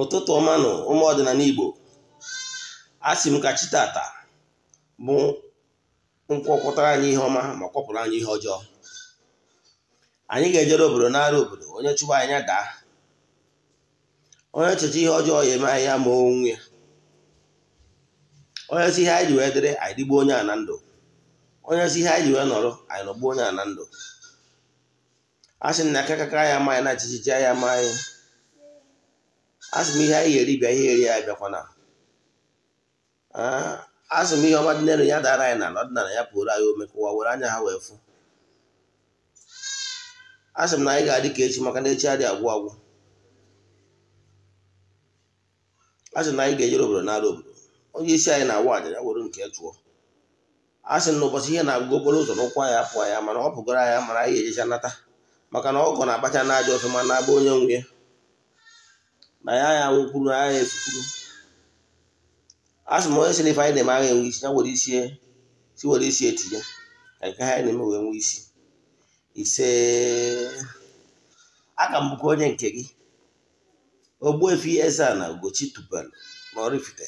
Ụtụtụ ọma nụ ụmụ ọdịnala Igbo, asị m ka chi tata bụ nkwọpụtara anyị ihe ọma ma kwọpụrụ anyị ihe ọjọọ. Anyị ga-ejere obodo n'ara obodo, onye chụba anyị daa, onye chọcha ihe ọjọọ ya eme anyị ya ma onwe ya, onye si ihe anyị ji wee dịrị anyị dịgbuo onye a na ndụ, onye si ihe anyị ji wee nọrọ anyị nọgbuo onye a na ndụ. Asị m na akakaka ya ama anyị na chichichi ya ama anyị. Asị m ihe anyị ga-eri bịa ihe eri ya bịakwana. Asị m ihe ọma dị n'elu ya dara anyị na ọdịnala ya pụrụ anyị ome ka ụwa were anya ha wee fụ. Asị m na anyị ga-adị ka echi maka na echi adị agwụ agwụ. Asị m na anyị ga-ejere obodo n'ara obodo, onye isi anyị na-awa aja ya were nke chụọ. Asị m na ụbọchị ihe na-agụ okporo ụzọ n'ụkwa ya apụọ ya, mana ọ pụgoro ya mara anyị ejecha nata maka na ọgọ na-akpacha n'aja ọfụma na-agba onye nwe ya na ya nwụkwuru agha efukwuru. Asị m onye si n'ife anyị na-eme agha enwe isi ya were isi etinye ka nke ha na-eme wee nwe isi ise. Aka m bụkwa onye nke gị, Ogbuefi EZE-ANA Ugochi tubelu na oraifite.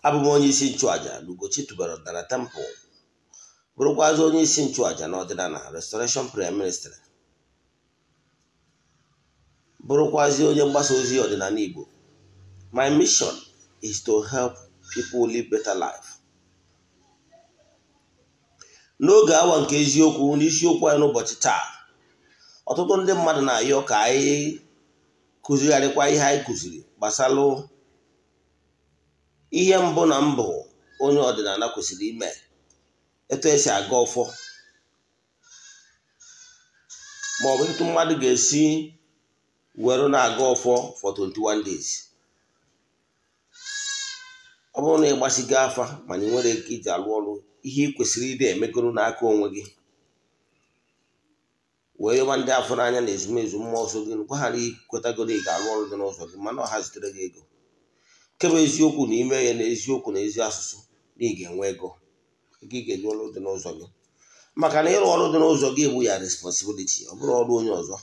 Abụ m onye isi nchụaja na Ugochi tubelu ọdịnala temple, bụrụkwazị onye isi nchụaja na ọdịnala restoration prayer ministry, bụrụkwazị onye mgbasa ozi ọdịnala Igbo. My mission is to help people live better life. N'oge awa nke eziokwu n'isiokwu anyị n'ụbọchị taa, ọtụtụ ndị mmadụ na-ayọ ka anyị kụzigharịkwa ihe anyị kụziri gbasalụ ihe mbụ na mbụ onye ọdịnala kwesịrị ime, etu esi aga ọfọ maọbụ etu mmadụ ga-esi were na-aga ọfọ for 21 days. Ọ bụrụ na ị gbasigo afa mana ị nwere ike iji alụ ọrụ ihe ị kwesịrị ịdị emegoro n'aka onwe gị, wee yọba ndị afọ n'anya na ezumezu mmụọ nsọ gị, gwa ha na ikwetagoro ị ga-alụ ọrụ dị n'ụzọ gị, mana ọha zitere gị ego. Kebe eziokwu na ime ya na eziokwu na ezi asụsụ na ị ga-enwe ego ị ga-eji ọrụ dị n'ụzọ gị, maka na ịrụ ọrụ dị n'ụzọ gị bụ ya responsibility, ọ bụrụ ọrụ onye ọzọ.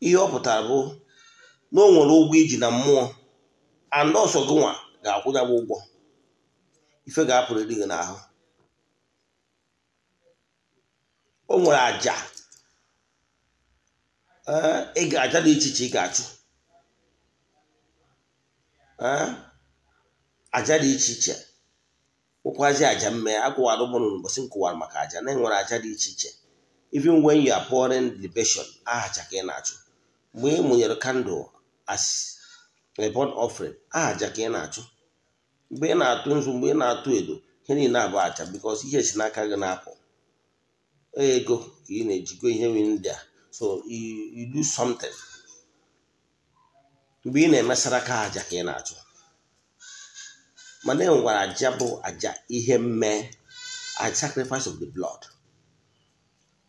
Ihe ọ pụtara bụ na o nwere ụgwọ iji na mmụọ, and ọsọ gị nwa ga-akwụ ya bụ ụgwọ. Ife ga-apụrụ dị gị n'ahụ. O nwere aja aja dị iche iche ị ga-achụ, aja dị iche iche ụkwazi aja mme akwụwara ụmụnụ n'ụbọchị nkụwara maka aja na enwere aja dị iche iche. Even when you are pouring libation, aja ka ị na-achụ. Mgbe ị mụnyere candle as a burnt offering, aja ka ị na-achụ. Mgbe ị na-atụ nzu, mgbe ị na-atụ edo, ihe niile abụ aja, because ihe si n'aka gị na-apụ ego ka ị na-ejigo ihe ndị a. So you do something. Mgbe ị na-emesara ka aja ka ị na-achụ, mana enwere aja bụ aja ihe mme, a sacrifice of the blood.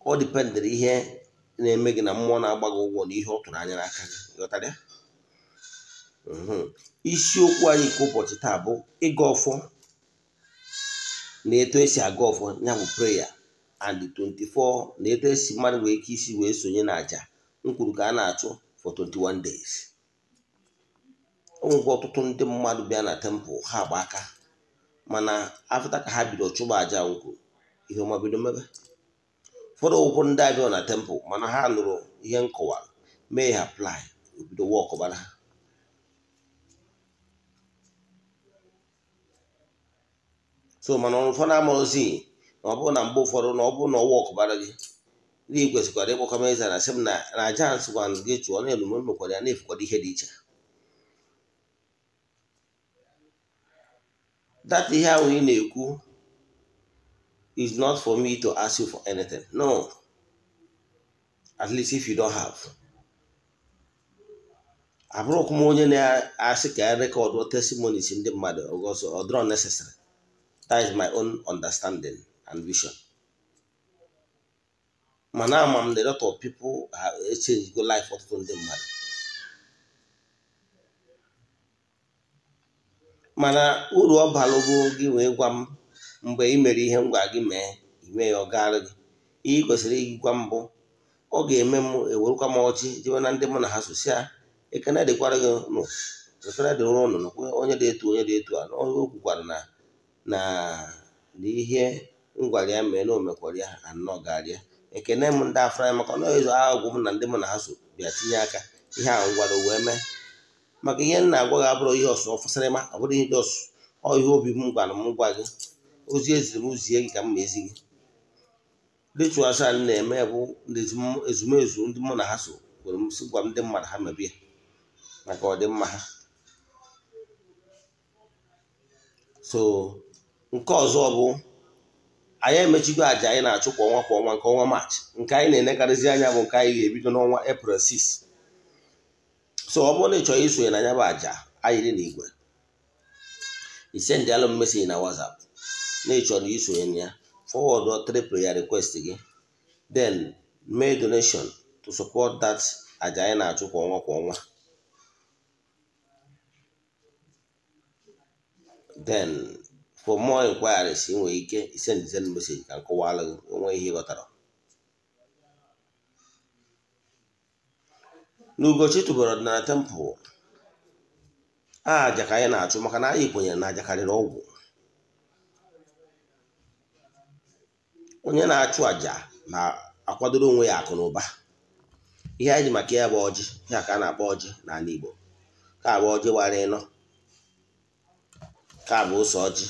Ọ dependere ihe na-eme gị na mmụọ na-agba gị ụgwọ na ihe ọ tụrụ anya n'aka gị. Ghọtara ya? Isiokwu anyị nke ụbọchị taa bụ ịga ọfọ na etu esi aga ọfọ, ya bụ prayer, and 24 na etu esi mmadụ nwee ike isi wee sonye na aja nkwuru ka a na-achụ for 21 days. O nwekwa ọtụtụ ndị mmadụ bịa na temple ha agba aka, mana afta ka ha bido chụba aja nkwụ, ihe ọma bido mebe. Ụfọdụ ụkwụ ndị abịa na temple mana ha nụrụ ihe nkọwara mee ha apply, obido wọk bara ha. So mana ụfọdụ amarozi na ọ bụrụ na mgbe ụfọdụ na ọ bụrụ na ọwa ọkụbara gị, ndị kwesịkwara ịkpọkọma eze na sị m na aja nsịkwa gị chụọ na elume mekwara ya na-efukwado ihe dị iche. That ihe ahụ ị na-ekwu is not for me to ask you for anything. No. At least if you don't have. Abụrụkwa m onye na-asị ka ya rekọdụ testimonies ndị mmadụ ọgọsọ ọ dịrọ necessary. That is my own understanding and vision. Mana ama m the lot of people have changed go life ọtụtụ ndị mmadụ. Mana uru ọ balụ bụ gị wee gwa m mgbe ị mere ihe ngwa gị mee ime ya ọ gaara gị. Ihe kwesịrị ịgwa mbụ ọ ga-eme m ewerukwa m ọchị jewe na ndị mụ na ha sosia ekene dịkwara gị nụ ekene dị ụrụ ụnụ onye dị etu a o kwukwara na ihe ngwara ya mee na omekwara ya anọ garịa ekene m ndị afọ ya maka na ezo agwụ m na ndị mụ na ha so bịa tinye aka ihe ahụ ngwara wee mee maka ihe m na-agwa gị abụrụ ihe ọsọ fụsịrị ma ọ bụrụ ihe dị ọsụ ihe obi m gwara m gwa gị ozi eziri m zie gị ka m ma ezi gị rituals a na-eme bụ ezumezu ndị mụ na ha so gwere m si gwa ndị mmadụ ha mebie maka ọdịmma ha. So nke ọzọ bụ anyị emechigo àjà anyị na-achụ kwa ọnwa nke ọnwa Maachị nke anyị na-enekarịzi anya bụ nke anyị ga-ebido n'ọnwa April 6. So ọ bụrụ na ị chọrọ isonye na ya bụ àjà anyị dị n'igwe isendịalụ m meseji na WhatsApp na ị chọrọ isonye na ya forward 3 prayer request gị then make donation to support that àjà anyị na-achụ kwa ọnwa then for more inquiries ị nwere ike send message ka nkọwalụ onwe ihe ịghọtara. N'Ugochi tubelu ọdịnala temple àjà ka anyị na-achụ maka na anyị kwenyere na àjà karịrị ọgwụ. Onye na-achụ àjà na-akwadoro onwe ya akụ na ụba. Ihe anyị ji maka ya bụ ọjị ihe a ka a na-akpọ ọjị n'ala Igbo ka bụ ọjị wara ịnọ ka bụ ose ọjị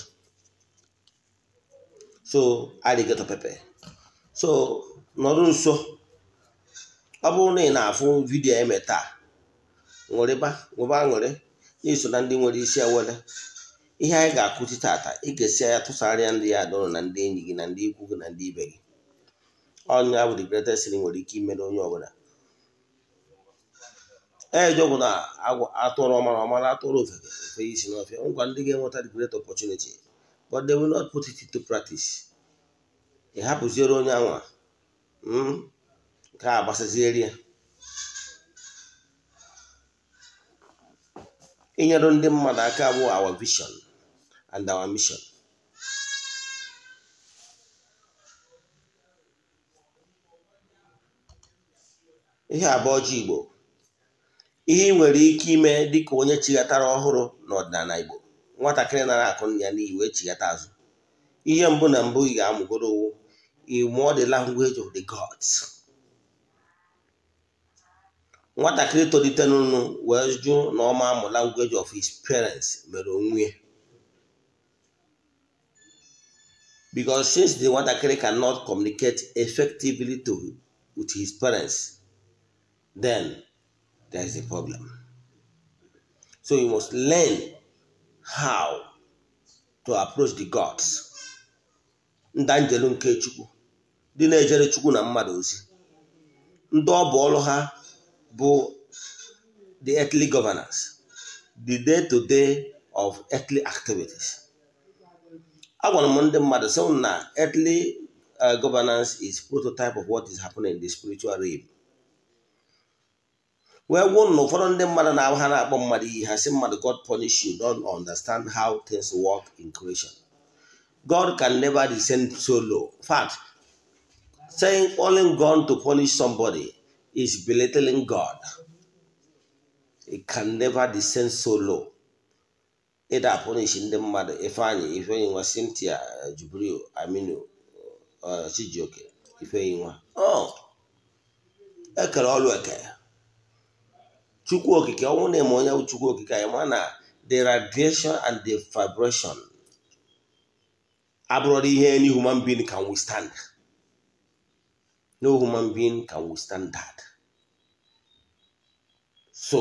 so alligator pepper. So nọrụ nso ọ bụrụ na ị na-afụ vidiyo eme taa nwere n'iso na ndị nwere isi awele ihe anyị ga-akụzi tata ị ga-esi ya tụsarịa ndị ya adọrọ na ndị enyi gị na ndị ikwu gị na ndị ibe gị. Ọnya bụ the greatest thing nwere ike imere onye ọbụla. Ejọgwụ na atụrụ ọmara atụrụ ofe isi n'ọfịa ngwa ndị ga-enweta the great opportunity but they will not put it into practice. Ị hapụziere onye anwa nke a gbasazieri ya inyere ndị mmadụ aka bụ our vision and our mission. Ihe abụọ ji Igbo ihe ị nwere ike ime dịka onye chighatara ọhụrụ n'ọdịnala Igbo nwatakịrị nara akụ ya n'ihi wee chighata azụ. Ihe mbụ na mbụ ị ga-amụgoro ịmụọ the language of the gods. Nwatakịrị tolite n'ụnụ wee jụ na ọma amụ language of his parents mere onwe because since the nwatakịrị cannot communicate effectively with his parents then there is a problem. So you must learn how to approach the gods. Ndị anjelu nke Chukwu ndị na-ejere Chukwu na mmadụ ozi ndị ọ bụ ọrụ ha bụ the earthly governance, the day-to-day of earthly activities. Agwara m ndị mmadụ sị na earthly governance is prototype of what is happening in the spiritual realm. Wee gwụ na ụfọdụ ndị mmadụ na ha na-akpọ mmadụ iyi ha sị mmadụ God punish you don't understand how things work in creation. God can never descend so low. In fact, saying calling God to punish somebody is belittling God. It can never descend so low. Either punish ndị mmadụ Ifeanyi nwa Cynthia Jubril Aminu Chijioke Ifeanyi nwa ekere ọlụ eke Chukwu okike ọnwụ na-eme onye Chukwu okike anyị ma na the radiation and the vibration abroad ihe any human being can withstand. No human being can withstand that. So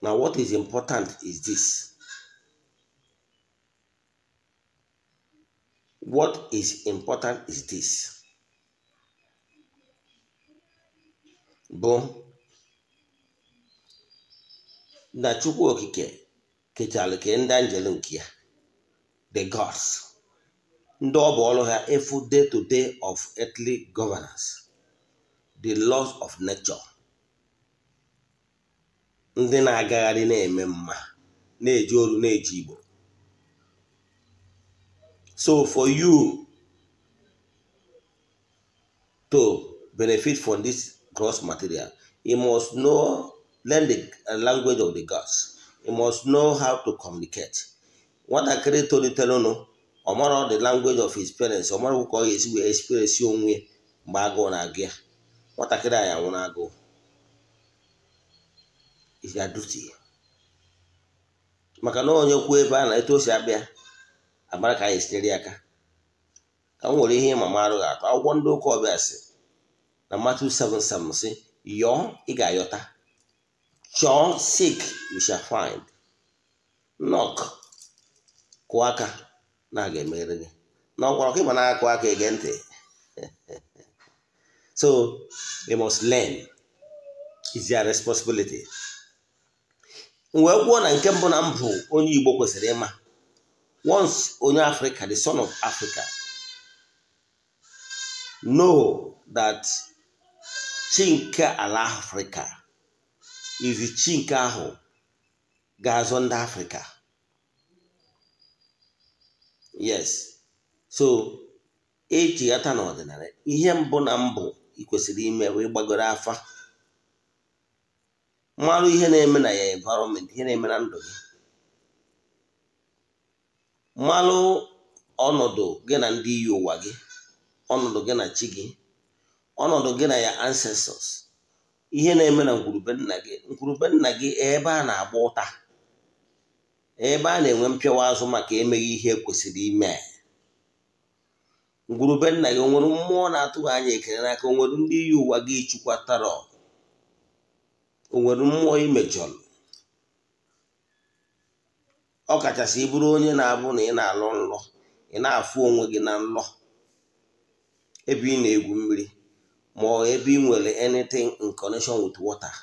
now what is important is this. What is important is this. Bụ na Chukwu okike kechalụ ke ndị anjelu nke ya the gods ndị ọ bụ ọrụ ha efu day-to-day of earthly governance, the laws of nature, ndị na-agagharị na-eme mma na-eji olu na-eji Igbo. So for you to benefit from this gross material, he must learn the language of the gods. He must know how to communicate. Nwatakịrị tolitelu ọmara the language of his parents, ọmara ụka ọ ga-esi wee experience onwe mgbe agụụ na-agụ ya. Nwatakịrị a ya nwụrụ agụụ. Is your duty. Maka na onye kwuo ebe a na etu o si abịa agbara ka anyị esinyere aka. Ka m nwere ihe mama arụ atọ akwụkwọ ndị ụka ọbịa sị na Matthew 7:7 sị yọọ ị ga-ayọta, chọọ seek you shall find, knock kụọ aka na a ga-emere gị. Na ọkwara ka ịma na-akụ aka ege ntị. So we must learn. It's their responsibility. Mgbe kwuo na nke mbụ na mbụ onye Igbo kwesịrị ịma. Once onye Africa, the son of Africa, know that Chinke ala Africa is the Chinke ahụ ga-azọ ndị Africa. Yes. So ejighata n'ọdịnala ihe mbụ na mbụ ị kwesịrị ime wee gbagoro afa. Mmalụ ihe na-eme na ya environment, ihe na-eme na ndụ gị. Mmalụ ọnọdụ gị na ndị iyi ụwa gị, ọnọdụ gị na chi gị, ọnọdụ gị na ya ancestors, ihe na-eme na ngwurube nna gị. Ngwurube nna gị ebe a na-agba ụta, ebe a na-enwe mpịawa azụ maka emeghị ihe kwesịrị ime. Ngwurube nna gị o nwere mmụọ na-atụghị anya ekele n'aka, o nwere ndị iyi ụwa gị chukwatara, o nwere mmụọ imejọrọ. Ọ kachasị ịbụrụ onye na-abụ na ị na-alọ nlọ, ị na-afụ onwe gị na nlọ, ebe ị na-egwu mmiri, ma ọ ebe ị nwere anything in connection with water,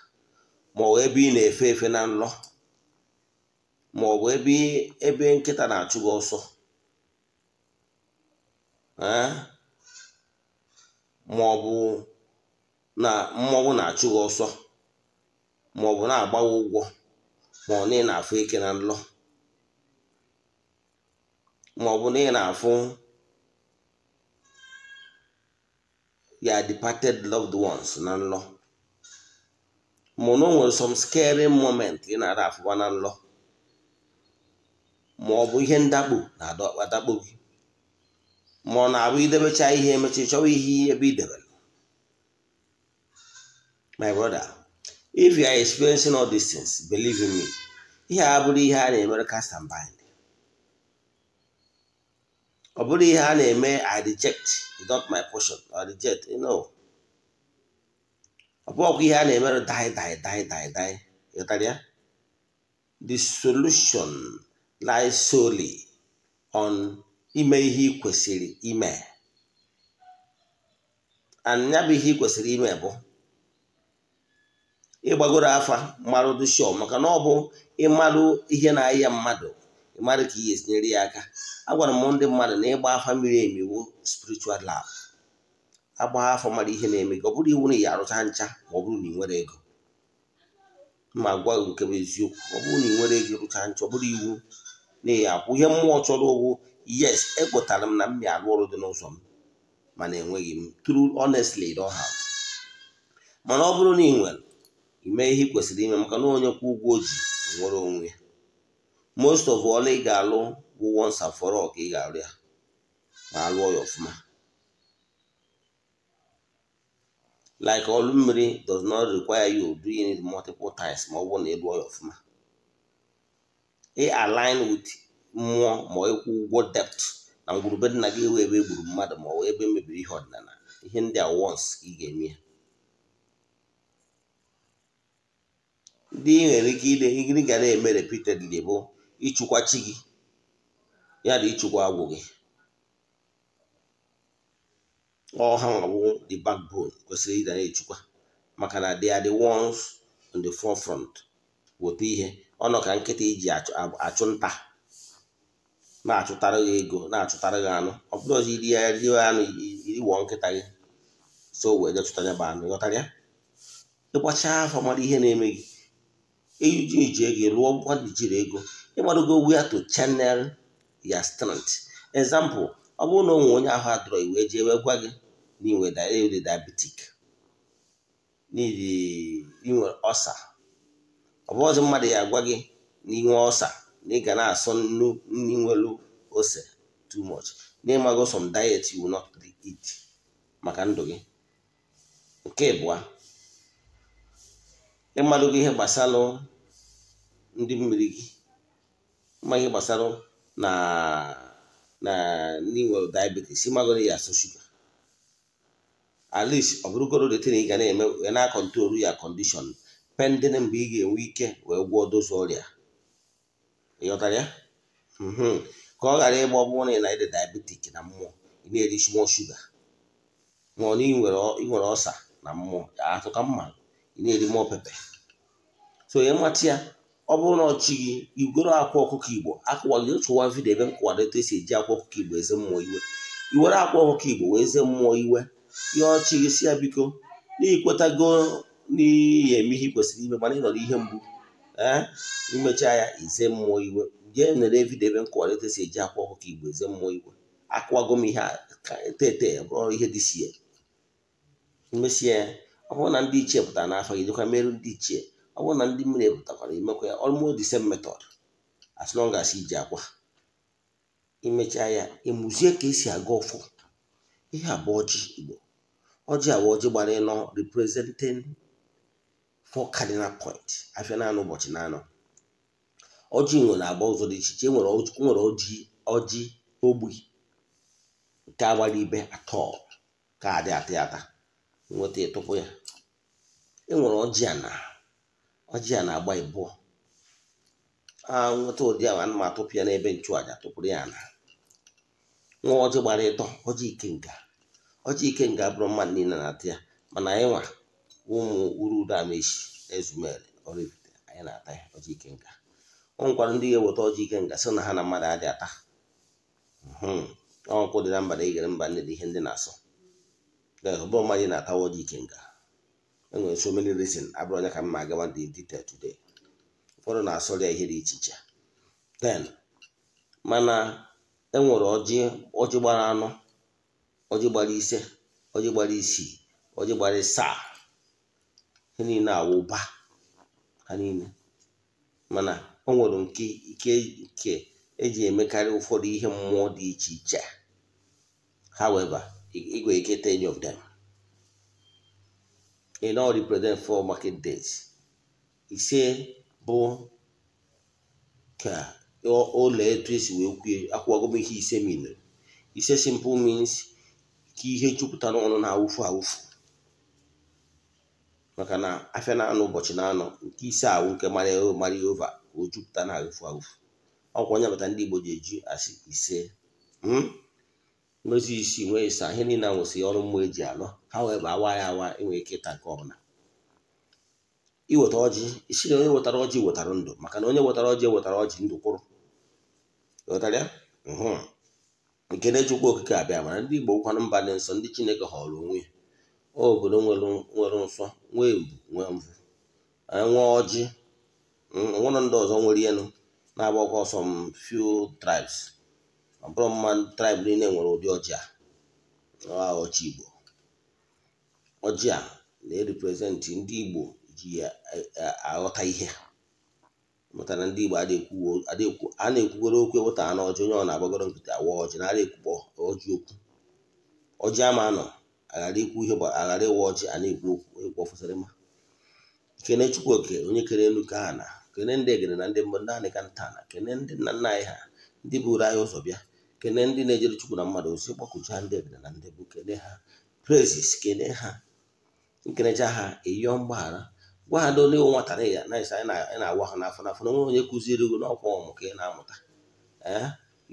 ma ọ ebe ị na-efe efe na nlọ, ma ọ bụ ebe nkịta na-achụ gị ọsọ, ma ọ bụ na mmọnwụ na-achụ gị ọsọ, ma ọ bụ na-agbawa ụgwọ, ma ọ na ị na-afụ eke na nlọ, ma ọ bụ na ị na-afụ ya departed loved ones na nlọ, ma ọ nwere some scary moment ị na-ada afụwa na nlọ, ma ọ bụ ihe ndakpo na-adakpo gị, ma ọ na-abụ idebecha ihe emechi chọwa ihe ebe idebere. My brother, if you are experiencing all these things, believe in me, ihe a bụrụ ihe a na-emere cast and bind. Ọ bụrụ ihe a na-eme I reject, it's not my portion, I reject, you know. Ọ bụrụ ihe a na-emere die. Ịghọtara ya? The solution lies solely on ime ihe ị kwesịrị ime. And ya bụ ihe ị kwesịrị ime bụ ịgbagoro afa mmarụ dị sure, maka na ọ bụ ịmarụ ihe na-aya mmadụ, ịmarụ ka ihe esinyere ya aka. Agwara m ndị mmadụ na ịgba afa mmiri emiwo spiritual lab. Agba afa mmadụ ihe na-eme gị, ọ bụrụ iwu na ya arụcha ncha ma ọ bụrụ na ị nwere ego. Ma gwa nke bụ eziokwu, ọ bụrụ na ị nwere ego rụcha ncha, ọ bụrụ iwu na ya akwụ. Ihe mmụọ chọrọ ogwu, yes, ekwetara m na m ya arụ ọrụ dị n'ụzọ m, mana enweghị m. True, honestly, don't have. Mana ọ bụrụ na ị nwere, ime ihe kwesịrị ime, maka na onye kwụ ụgwọ ji nwere onwe ya. Most of all ị ga-alụ bụ once and for all ka ị ga-alụ ya, ma alụọ ya ọfụma. Like ọlụ mmiri does not require you doing it multiple times ma ọ bụrụ na ị lụọ ya ọfụma. Ị align with mmụọ ma ịkwụ ụgwọ debt na ngwurube nna gị ewe ebe egburu mmadụ ma ọ ebe mebiri ihe ọdịnala. Ihe ndị a once ka ị ga-eme ya. Ndị nwere ike ide ga na-eme repeatedly bụ ịchụkwa chi gị ya na ịchụkwa agwụ gị. Ọ ha nwabụ the backbone kwesịrị ịda na-echukwa, maka na they are the ones on the forefront. Weta ihe ọnọ ka nkịta iji achụ nta, na-achụtara gị ego, na-achụtara gị anụ. Ọ bụrụ ọzọ iri anụ iri wụọ nkịta gị, so wee jechụta ya bụ anụ. Ịghọtara ya? Ịgbacha afọ mara ihe na-eme gị, iji ego lụọ mmadụ jiri ego, ịmadogo where to channel your strength. Example, ọ bụrụ na onwe onye ahụ adọrọ iwe jee wee gwa gị n'inwe diabetic n'inwe ọsa. Ọ bụ ọzọ mmadụ ya agwa gị n'inwe ọsa na ị ga na-asọ nri nwere ose too much, n'ịmago some diet you will not eat maka ndụ gị. Nke abụọ, ịmadụ gị ihe gbasara ndị mmiri gị, ịma ihe gbasara na ndị nwere diabetes, ịmagoro ya asọ shuga. At least ọ bụrụgoro the thing ị ga na-eme wee na-akọntrol ya condition pending mgbe ị ga-enwe ike wee gwọọ dozu ọrịa. Ịghọtara ya? Ka ọ ghara ịgba, ọ bụrụ na ị na-ede diabetic na mmụọ ị na-eri small sugar, ma ọ na ị nwere ọsa na mmụọ atụ ka mma ị na-eri mmụọ pepe. So ya mata ya, ọ bụrụ na ọchị gị igwere akwa ọkụkọ Igbo akụwa gị chụwa vidio ebe m kụwara etu esi eji akwa ọkụkọ Igbo eze mmụọ iwe. Iwere akwa ọkụkọ Igbo wee eze mmụọ iwe, ya ọchị gị si ya biko n'ikwetago n'ihe eme ihe kwesịrị ime mana ị nọrọ ihe mgbu imecha ya ize mmụọ iwe. Jee nere vidio ebe m kụwara etu esi eji akwa ọkụkọ Igbo eze mmụọ iwe. Akụwago m ihe tete bụrụ ihe dị sie imesie ya. Ọ bụrụ na ndị ichie pụtara n'afọ gị jekwa merụ ndị ichie, ọ bụrụ na ndị mmiri pụtakwara imekwa ya almost the same method as long as iji akwa. Imecha ya emuzie ka esi aga ọfọ. Ihe a bụ ọjị Igbo. Ọjị a bụ ọjị gbara ịnọ representing 4 cardinal point afịa naanị ụbọchị naanọ. Ọjị nwere agba ụzọ dị iche iche. Nwere ọjị ogbi nke agbara ibe atọ ka adị ata nweta ịtụpụ ya. Enwere ọjị a na-agba ịbụọ. Nweta ụdị ahụ ana m atụpụ ya n'ebe nchụaja tụpụrụ ya na. Nwa ọjị gbara ịtọ, ọjị ikenga. Ọjị ikenga bụrụ mmadụ niile na-atụ ya, mana anyị nwa ụmụ urudo Amaechi Ezumere Oraifite anyị na-ata ya ọjị ikenga. Ọ nwekwara ndị ga-eweta ọjị ikenga sị na ha na mmadụ adị ata. Ọnkwụ dị na mba na igere mba nne dị ihe ndị na-asọ. Ọ bụrụ mmadụ na-ata ọjị ikenga. Enwere so many reasons abụrụ onye ka mma agawa dị detail today. Ụfọdụ na-asọrọ ya ihe dị iche iche. Then mana enwere ọjị gbara anọ, ọjị gbara ise, ọjị gbara isii, ọjị gbara ịsaa. Ha niile awụ ụba ha niile. Mana o nwere nke eji emekarị ụfọdụ ihe mmụọ dị iche iche. However, ị nwere ike take any of them. In all represent 4 market days. Ise bụ ka ụlọ etu esi wee kwue akwụwago m ihe ise mean. Ise simple means ka ihe jupụtara ọnụ na-awụfu awụfu. Maka na afịa na-anọ ụbọchị na-anọ nke ise awụ nke mara over o jupụta na-awụfu awụfu. Ọkwa onye bata ndị Igbo ji eji asị ise. Nwezi isi nwee ịsa ihe niile nwesị ọrụ mmụọ eji alụ. However, awa enwere ike ịta nke ọbụla. Iweta ọjị isi na onye wetara ọjị wetara ndụ, maka na onye wetara ọjị wetara ọjị ndụ kwụrụ. Ghọtara ya? Nke na-ejikwa okike abịa mana ndị Igbo kwanụ mba dị nsọ, ndị Chineke họrọ onwe ya. Obodo nwere nsọ nwee mbu nwee mvu. Nwee ọjị nwere ndị ọzọ nwere enu na-agbakọ some few tribes. Ọ bụrụ mmadụ tribe niile nwere ụdị ọjị a. Ọjị Igbo. Ọjị a na-represent ndị Igbo ji aghọta ihe. Mụtara ndị Igbo a na-ekwugoro okwu eweta anụ ọjị, onye ọ na-agbagoro nkịtị awa ọjị na-ara ekwukpọ ọjị okwu. Ọjị ama anọ aghara ikwu ihe aghara ịwa ọjị a na-ekwu okwu ọfụsarịma. Kene Chukwu oke onye kere elu ka ha na kene ndị egere na ndị mbụ ndị anị ka nta na kene ndị nna nna anyị ha ndị buru anyị ụzọ bịa. Kene ndị na-ejere Chukwu na mmadụ ozi kpọkụcha ndị egere na ndị bụ kene ha praises, kene ha nkenecha ha eyọ mgbaghara. Gwa ha dole iwu nwata ya na anyị na-agwa ha n'afọ n'afọ na onwe onye kụziere ego n'ọkwa ọmụ ka ị na-amụta.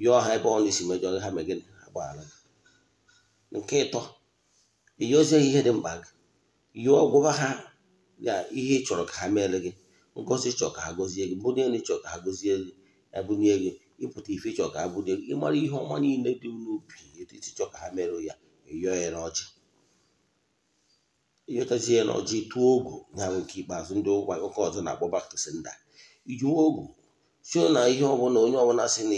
Yọọ ha ebe ọ na-esi mejọ ha megịnị agbaghara gị. Nke ịtọ, ịyọzie ihe dị mkpa gị. Yọọ gwaba ha ya ihe ị chọrọ ka ha meere gị. Ngozi chọrọ ka ha gọzie gị, mbụnye ị chọrọ ka ha gọzie gị ebunye gị. Ịpụta ife chọrọ ka ha bunye gị. Ịmara ihe ọma niile dị n'obi etiti chọrọ ka ha mere ya ịyọọ ya n'ọjị. Ịyọtazie ya n'ọjị tụọ ogu ya bụ nke ikpeazụ ndị ụka ọzọ na-akpọ back to sender. Iji ogu sio na ihe ọbụla onye ọbụla sị na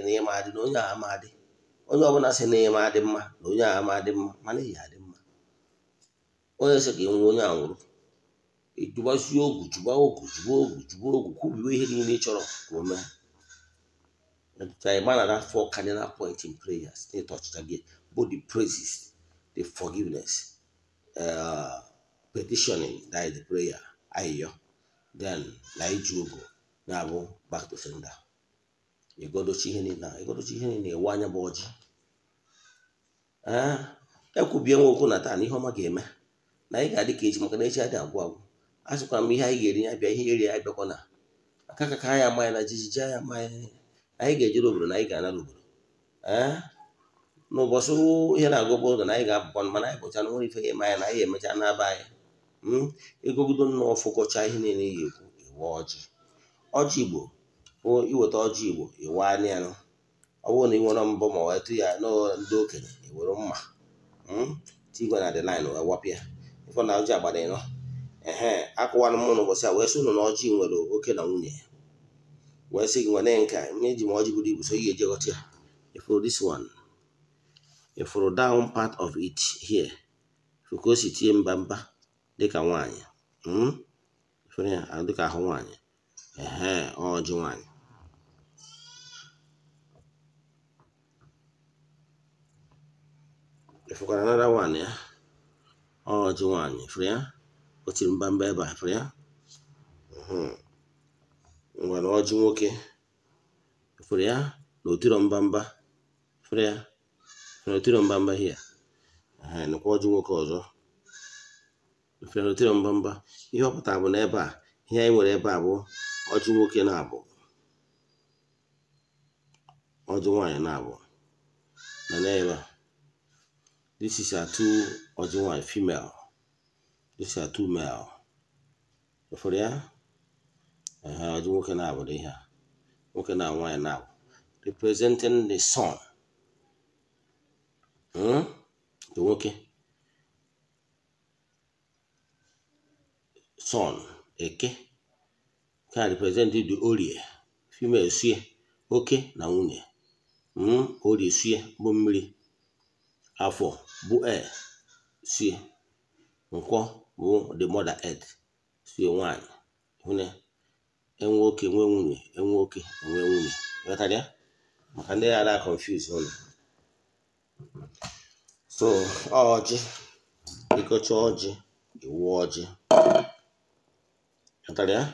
ihe ma adị na onye agha ma adị. Onye ọbụla sị na ihe ma adị mma na onye agha ma adị mma mana ihe adị mma. onye sị ka enwe onye anwụrụ ejubasi ogu juba ogu kwubiwe ihe niile chọrọ ka o mee. That 4 cardinal points in prayers they touch again, both the praises, the forgiveness, petitioning, that is the prayer. Then now back to sender. You go to Chihini now, you go to Chihini, Wanya Boji. Could be a wokunata, Nihoma game. Now you got the cage, Makanesha, and wow. As for me, I get here, I becona. A Kakakaya, my Najija, my. I get you over and I got a no, but so here I go both and I got one man. I put an only for my and I am a buy. You go don't know for coaching in a watch. Ojibo, oh, you were Ojibo, you wine. I won't even on bomb or 3 I know doking. You were on Tigon at the line or a wapia. If on our job, but they know. Aquan mono was a western or Oji will okay on me. We're saying one anchor, made you more good, so you got here. For this one, you follow down part of it here. Because it's in Bamba, they can wine. For here, I'll look at Hawaii. Or Joanne. If you got another one, yeah, or Joanne, for here, what's in Bamba by for here? One or Jimoke for here, no Tirum Bamba for here, no Tirum Bamba here. And the Quajimo Cozo. If you're no Tirum Bamba, you hope that I will never hear whatever or Jimoke Nabo or Joanne Nabo. The neighbor. This is a 2 or Joanne female. This is a 2 male. For there. Working out here, working out one now, representing the sun. The working sun, eke, can represent the Olie, female suye, okay, na une. Olie suye, bombri, afo, bu air, suye, the mother earth, suye wine, enwoke nwe nwunye enwoke nwe nwunye ghọtara maka ndị ara confuse on. So ọjị ịkọcha ọjị iwu ọjị ghọtara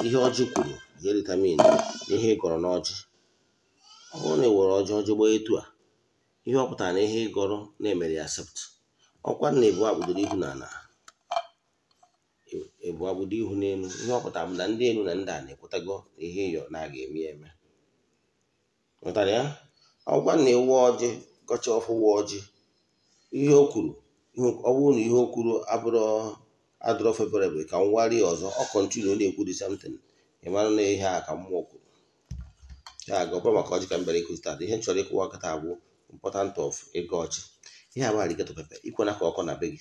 ihe ọjị kwuru ga-determine ihe ịgọrọ n'ọjị. Ọ bụrụ na ewere ọjị gbaa etu a ihe ọ pụtara na ihe ịgọrọ na-emere accept. Ọkwa na ebu abụdoro ihu na ana ebu abudo ihu n'elu ihe ọpụtara bụ na ndị elu na ndị a na-ekwetago ihe ịyọ na-aga eme ghọtara ya. Ọgwa na ewu ọjị kọcha ọfụwa ọjị ihe o kwuru ọ bụrụ na ihe o kwuru adọrọ favorable ka nwari ọzọ ọ kọntinu na-ekwu the same thing ị mara na ihe a ka mmụọ kwuru ya ga-ọbụrụ maka ọjị ka mbere ịkụzita ihe nchọrọ ịkwụwa kịta bụ important of ịga ọjị. Ihe a alligator pepper ikwena ka ọkọ na be gị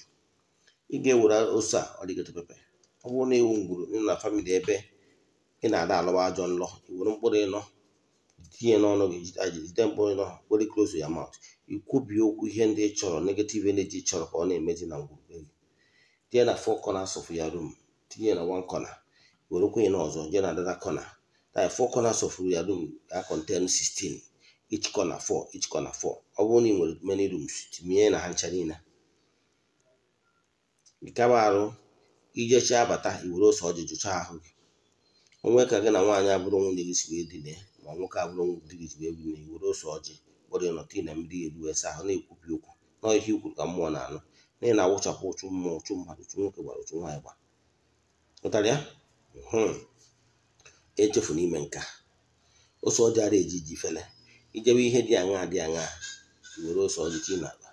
ị ga-ewere ose a alligator pepper. Ọ bụrụ na ewu ngwuru na family ebe ị na-ada alụwa ajọ nlọ iwere mkpụrụ ịnọ tinye n'ọnụ gị jide mkpụrụ ịnọ very close to your mouth ikwubi okwu ihe ndị ị chọrọ negative energy chọrọ ka ọ na-emezi na ngwuru gị tinye na 4 corners of your room tinye na 1 corner were kwenye na ọzọ jee na another corner. That 4 corners of your room ga contain 16 each corner 4 each corner 4. Ọ bụrụ na ị nwere many rooms tinye na ha ncha niile ikaba arụ ijecha abata iwere ose ọjị jụcha ahụ gị. Onwe ka gị na nwaanyị abụrụ nwunye gị si wee dine ma nwoke abụrụ di gị si wee dine iwere ose ọjị gbọrọ nọtị na mmiri elu ese ahụ na-ekwubi okwu na ihe ikwuru ka mmụọ na-anụ na ị na-awụchapụ ụchụ mmụọ ụchụ mmadụ ụchụ nwoke gbara ụchụ nwaanyị gbara ụtarị ya. Echefu n'ime nka ose ọjị ara eji fele ijebe ihe dị aṅa iwere ose ọjị chi na akpa.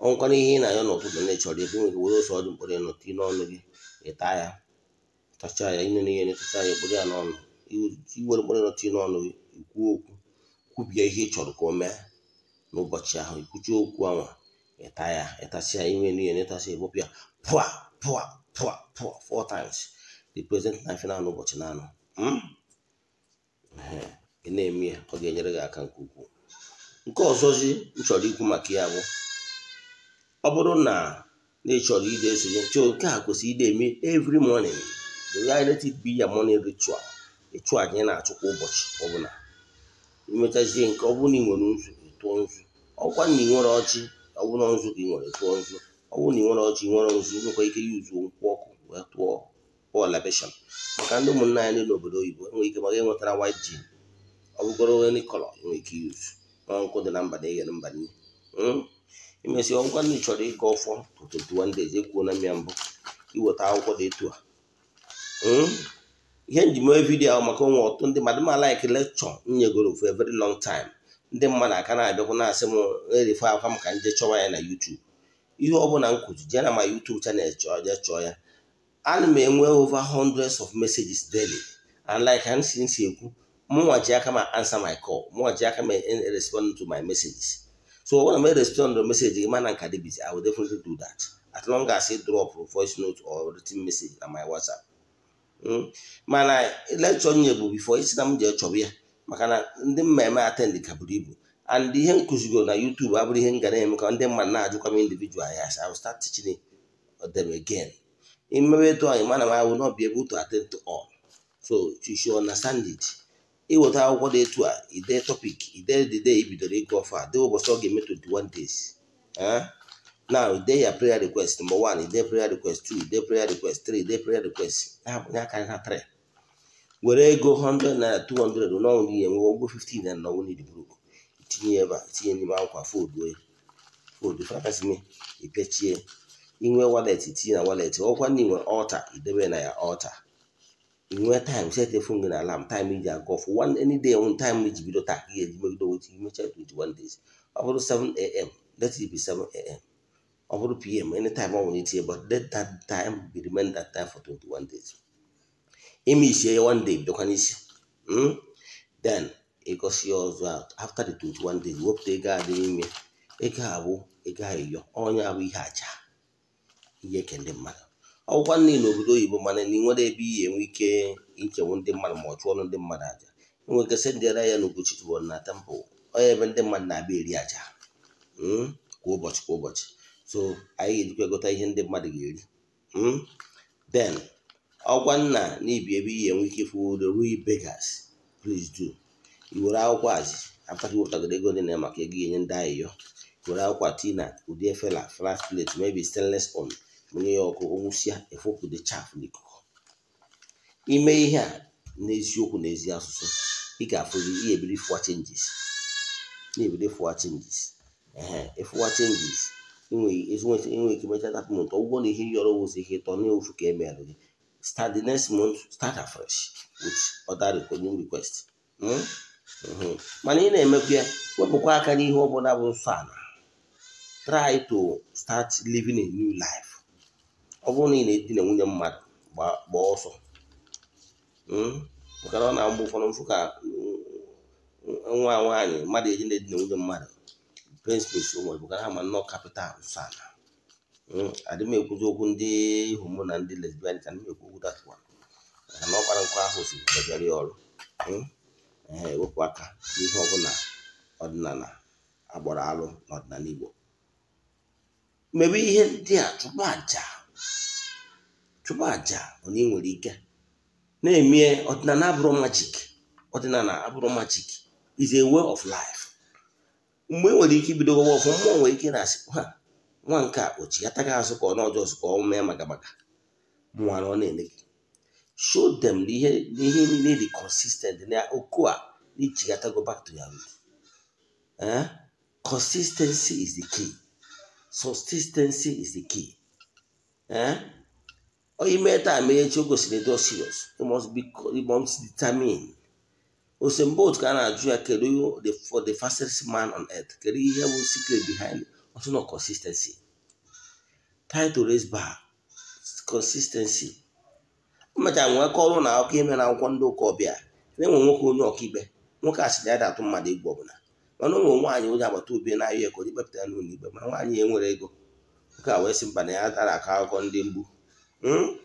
Ọnwụkwana ihe ị na-ayọ n'ụtụtụ na-echọrọ ebe nwere were ose ọjị mkpụrụ ịnọ tinye n'ọnụ gị ịta ya tacha ya ine n'ihe na-etacha ya ekpere ya n'ọnụ iwere mkpụrụ ịnọ tinye n'ọnụ gị ikwu okwu kwubie ihe ị chọrọ ka o mee n'ụbọchị ahụ ikwuchi okwu anwa ịta ya ịtasị ya inwe n'ihe na-etasị ebopụ ya pụa 4 times represent na final n'ụbọchị na-anọ. Ị na-eme ya ọ ga-enyere gị aka nke ukwuu. Nke ọzọzi m chọrọ ikwu maka ya bụ ọ bụrụ na na-echọrọ ide esonye chọọ nke a kwesịrị ide eme every morning. The way let it be your morning ritual. Ịchụ aja na-achụkwa ụbọchị ọbụla. Imechazie nke ọ bụrụ na ị nwere nzu tụọ nzu. Ọkwa na ị nwere ọjị ọ bụrụ na nzu ka ị nwere tụọ nzu. Ọ bụrụ na ị nwere ọjị nwere nzu nwekwa ike yuzu nkwụ ọkụ wee tụọ libation. Maka ndị ụmụnna anyị n'obodo oyibo enwere ike maka enwetara white gin. Ọ bụgoro any color enwere ike yuzu. Nkụ dị na mba na eghere mba nne. Imesi ọgwụkwa na ị chọrọ ịga ọfọ 21 days ekwuo na mmịa mbụ iweta akwụkwọ dị etu a. Ihe nji mee vidiyo ahụ maka onwe ọtụtụ ndị mmadụ ma like lecture nyegoro for a very long time. Ndị mmadụ aka na-abịakwa na-asị m erife akwa m ka nje chọwa ya na YouTube. Ihe ọbụla m kwuzi jee na ma YouTube channel chọọ ya. Ana m enwe over hundreds of messages daily, and like I'm since ekwu mụnwa ji aka ma answer my call, mụnwa ji aka ma respond to my messages. So when I respond to the message, man and busy, I will definitely do that. As long as I drop a voice note or written message on my WhatsApp. Man, I lecture you before it's them there chobia. Makana ndị mmemme attend the kaburibu. And the hen kuzigo na YouTube, I will hang them and them man na come individual. Yes, I will start teaching them again. In my way to a man, I will not be able to attend to all. So you should understand it. It was our what day to a topic. The day be the go far. They will still give me 21 days. Now, they are prayer request. Number 1, they prayer request 2, they prayer request 3, they prayer request. That kind of 3. Where I go 100 and 200, no only and we will go 15 and no only the brook. It's never, it's in the food way. Food, the fracas me, a petty. In where wallet, it's in a wallet, or one new altar, the way I altar. In where time set the phone in alarm time media go for one any day on time which video tag here you do it you 21 days. About 7 a.m. Let it be 7 a.m. About p.m. anytime I want it here, but let that time be remain that time for 21 days. Amy share 1 day, then it goes yours out after the 21 days. Whoop they got the email. A guy, your own we hatch. Ye can the matter. Ọ kwa nne n'obodo oyibo mana ni nwere ebe ihe enwe ike ichewo ndị mmadụ ma ọ chụọ ndị mmadụ aja. Enwe ike sendịara ya n'Ugochi tubelu na temple. Ọ ebe ndị mmadụ na-abịa eri aja. Kwa ụbọchị. So anyị ga-ejikwa gota ihe ndị mmadụ ga-eri. Then ọkwa nna n'ibi ebe ihe enwe ike for the real beggars. Please do. Iwere akwụkwọ azị after you wepụtagoro ego dị na maka ego enye ndị ahịyọ. Iwere akwụkwọ tina ụdị efela flat plate maybe stainless on. Onye ya ọkụ onwụsịa efopụ dị chafu n'ikuku. Ime ihe a n'eziokwu n'ezi asụsụ ị ga-afụzi ihe ebiri fụwa changes. Na-ebiri fụwa changes. Efụwa changes inwe ike mecha that month ọgwụgwọ na ihe yọrọ ozi ihe ịtọ n'ofu ka emerụ gị. Start the next month, start afresh with other recording request. Mana ị na-emekwa ya wepụkwa aka n'ihe ọbụla bụ nsọ ala. Try to start living a new life. Ọ bụrụ na ị na-edi na nwunye mmadụ gba ọsọ. Maka na ọ na-amụ ụfọdụ mfu ka nwa nwaanyị mmadụ eji na-edi na nwunye mmadụ. Principles ụmụ bụ ka ha ma nnọọ capital nsọ ala. Adị m ekwuzi okwu ndị homo na ndị lesbian ka m ekwu okwu that one. Maka na ọkpara nkwa ahụ si bịara ọrụ. Wepụ aka n'ihe ọbụla ọdịnala agbara alụ n'ọdịnala Igbo. Mebe ihe ndị a chụpụ aja bụ na ị nwere ike na-eme ọdịnala abụrụ magic is a way of life. Mgbe nwere ike ibido gọwa ọfụ mmụọ nwere ike na-asị ha nwa nke a ochi ya taga azụ ka ọ n'ọjọọ ka ọ mee maka mụnwara ọ na-ene gị. Show them ihe niile dị consistent na oku a n'ijigata go back to your root. Consistency is the key. Consistency is the key. Or you may time you go see the serious. You must determine. Both can do for the fastest man on earth. Carry here will secret behind also no consistency. Try to raise bar. Consistency. Macha nwe call na okay me na akwụkwọ ndị ụka ọbịa. Na-enwe nwoke onye ọkaikpe. Nwoke asị ya datụ mmadụ igbo ọbụla. Mana ụmụ nwaanyị onye agbata obi na-ayọ eko dị kpepụta n'ụlọ ikpe mana nwaanyị enwere ego. Nke a wee sị mba na ya dara aka akụkọ ndị mgbu.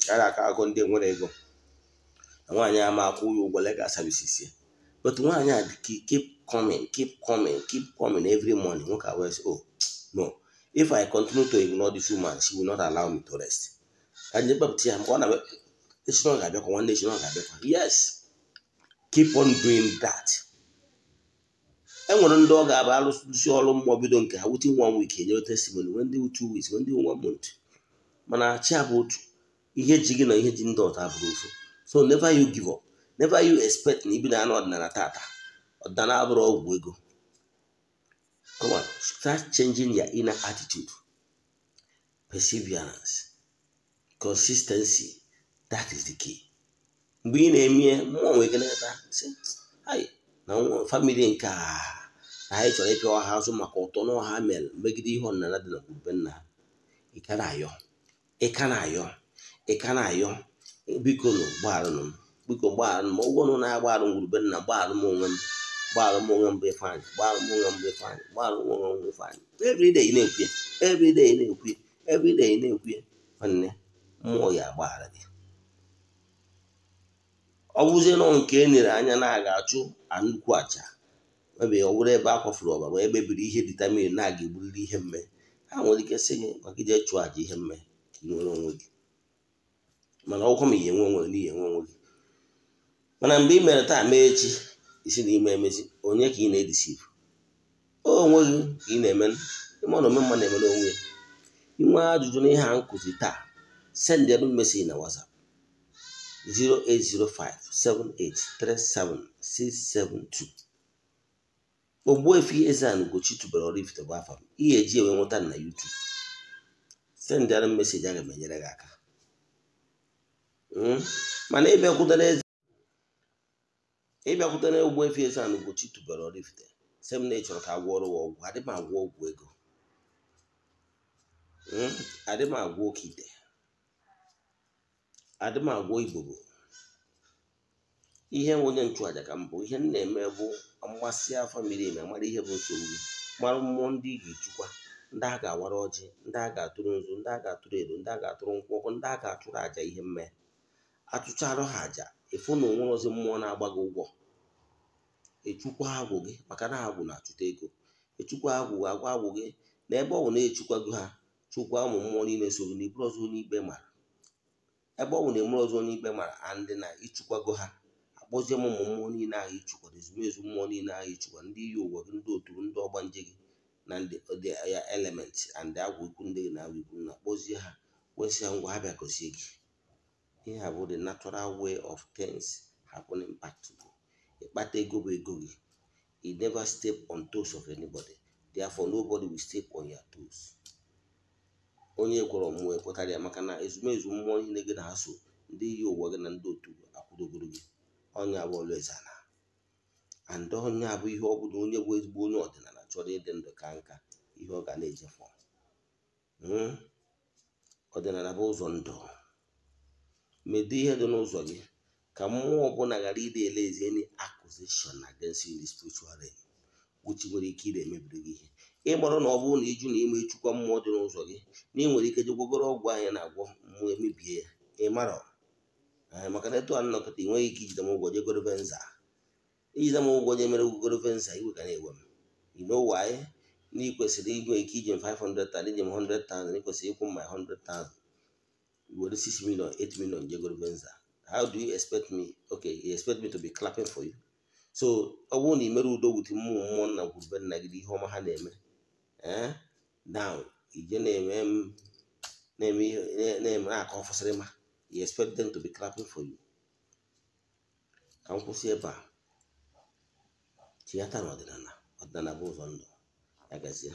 Dara aka akụkọ ndị enwere ego. Nwaanyị ama akwụ ya ụgwọ legal services. But nwaanyị a keep coming every morning. Nwoke a wee sị oh no If I continue to ignore this woman, she will not allow me to rest. Yes, keep on doing that. Enwere ndị ọ ga-aba alụsị ọrụ mmụọ bido nke ha within 1 week enye testimony, when they 2 weeks, when they 1 month. Mana chi abụ otu ihe ji gị na ihe ji ndị ọzọ abụrụ ofu. So never you give up. Never you expect na ibido anụ ọdịnala tata. Ọdịnala abụrụ ọgwụ ego. Come on, start changing your inner attitude. Perseverance, consistency, that is the key. Mgbe ị na-eme mmụọ nwere ike na-eta sị hai na family nke a anyị chọrọ ịpịa ọha azụ maka ụtọ na ọha mere megide ihe ọdịnala dị na gburugburu nna ị ka na-ayọ biko nụ gbagharanụ m ụgwọ nụ na-agbagharụ gburugburu nna gbagharụ m onwe m bụ Ifeanyị everyday ị na-ekwu nwanne mmụọ ya agbaghara gị. Ọ bụzie nọ nke e nyere anya na-aga achụ nnukwu aja ebe ọ bụrụ ebe a kwafuru ọbara ebe biri ihe ditamin na-aga egburiri ihe mme, ha nwere ike sị gị maka ije chụọ aja ihe mme ka ị nwere onwe gị, mana ọgwụkwọ ma ihe nwe onwe n'ihe nwe onwe gị. Mana mgbe ị mere taa mee echi isi na ime emezi, onye ka ị na-edisivu? Onwe gị ka ị na-eme. Ịma na omemma na-emere onwe ya. Inwe ajụjụ na ihe a nkụzi taa, send them message na WhatsApp 08057837672. Ogbuefi EZE-ANA Ugochi tubelu oraifite bụ afa m. Ihe eji enwe nweta na YouTube. Send them message aga m enyere gị aka. Mana ịbịakwute na Ogbuefi EZE-ANA Ugochi tubelu oraifite sị m na ị chọrọ ka agwọ ọrụ ọgwụ. Adị m agwọ ọgwụ ego, adị m agwọ oke ite, adị m agwọ Igbo. Ihe onye nchụaja ka mbụ ihe m na-eme bụ mmasị afọ miri emi amara ihe bụ nsogbu gị, mara mmụọ ndị ị ga-echukwa, ndị a ga-awara ọjị, ndị a ga-atụrụ nzu, ndị a ga-atụrụ edo, ndị a ga-atụrụ nkwụ, ndị a ga-atụrụ aja ihe mme. Atụcharụ ha aja ịfụ na onwere ozi mmụọ na-agba gị ụgwọ. Echukwa agwụ gị maka na agwụ na-achụta ego. Echukwa agwụ agwụ gị na ebe ọ bụ na-echukwago ha chukwa ụmụ mmụọ niile so gị na iburu ọzọ onye ikpe mara. Ebe ọ bụ na emere ọzọ onye ikpe mara andị na ịchụkwago ha, akpọzie ụmụ mmụọ niile ahụ ịchụkwara, ezumezu mmụọ niile ahụ ịchụkwa, ndị iyi ụwa gị, ndị otu, ndị ọgbanje gị na ndị ya element and agwụ ikwu ndị gị na agwụ ikwu na akpọzie ha wesịa ngwa ha bịa gozie gị. Ihe a bụ the natural way of things happening back to you. Ịkpata ego bụ ego gị. You never step on toes of anybody, therefore nobody will step on your toes. Onye gwọrọ mmụọ ekwetara ya maka na ezumezu mmụọ niile gị na-asụ, ndị iyi ụwa gị na ndị otu akwụdogoro gị. Onye abụ ọlụ Eze-Ana, and onye abụ ihe ọ bụla onye bụ ezigbo onye ọdịnala chọrọ ịdị ndụ ka nka ihe ọ ga na-ejefọ. Ọdịnala bụ ụzọ ndụ. Medo ihe dị n'ụzọ gị ka mmụọ ọbụla ghara ịdị elezi any accusation against you in the spiritual realm, which nwere ike ire emebiri gị ihe. Ịgbara na ọ bụrụ na ịjụ na ime echukwa mmụọ dị n'ụzọ gị na ị nwere ike jegwogoro ọgwụ anya na-agwọ mmụọ emebie ya, ị mara maka na etu a nnọkọta ị nweghị ike ijide m ụgwọ jegoro venza. Ijide m ụgwọ je mere ugogoro venza iwe ka na-ewe m. You know why? Na ị kwesịrị inwe ike iji m 500,000, iji m 100,000, ị kwesịrị ịkwụ m my 100,000. Were 6 million, 8 million jegoro venza. How do you expect me? Okay, you expect me to be clapping for you? So ọ bụrụ na ị mere udo wute mmụọ nna gwurube nna gị ihe ọma ha na-eme, now ije na-eme aka ọfụsịrị ma you expect them to be clapping for you. Ka m kwụsị ebe a. Tinyata n'ọdịnala bụ ụzọ ndụ. Ya gazie.